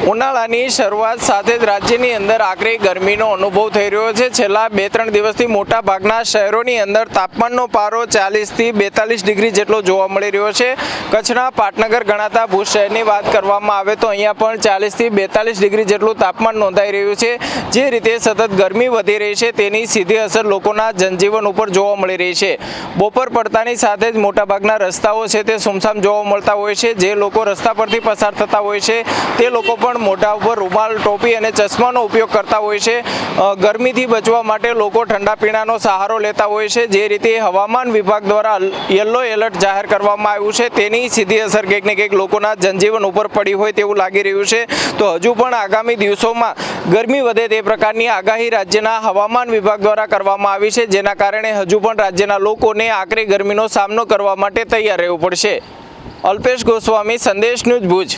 ઉનાળાની શરૂઆત સાથે જ રાજ્યની અંદર આકરી ગરમીનો અનુભવ થઈ રહ્યો છે। છેલ્લા 2-3 દિવસથી મોટા ભાગના શહેરોની અંદર તાપમાનનો પારો 40થી 42 ડિગ્રી જેટલો જોવા મળી રહ્યો છે। કચ્છના પાટનગર ગણાતા ભુજ શહેરની વાત કરવામાં આવે તો અહીંયા પણ 40થી 42 ડિગ્રી જેટલું તાપમાન નોંધાઈ રહ્યું છે। જે રીતે સતત ગરમી વધી રહી છે તેની સીધી અસર લોકોના જનજીવન ઉપર જોવા મળી રહી છે। બપોર પડતાની સાથે જ મોટાભાગના રસ્તાઓ છે તે સુમસામ જોવા મળતા હોય છે। જે લોકો રસ્તા પરથી પસાર થતા હોય છે તે લોકો પણ મોઢા ઉપર રૂમાલ, ટોપી અને ચશ્માનો ઉપયોગ કરતા હોય છે। ગરમીથી બચવા માટે લોકો ઠંડા પીણાનો સહારો લેતા હોય છે। જે રીતે હવામાન વિભાગ દ્વારા યલો એલર્ટ જાહેર કરવામાં આવ્યું છે તેની સીધી અસર કંઈક ને કંઈક લોકોના જનજીવન ઉપર પડી હોય તેવું લાગી રહ્યું છે। તો હજુ પણ આગામી દિવસોમાં ગરમી વધે તે પ્રકારની આગાહી રાજ્યના હવામાન વિભાગ દ્વારા કરવામાં આવી છે, જેના કારણે હજુ પણ રાજ્યના લોકોને આકરી ગરમીનો સામનો કરવા માટે તૈયાર રહેવું પડશે। અલ્પેશ ગોસ્વામી, સંદેશ ન્યૂઝ, ભુજ।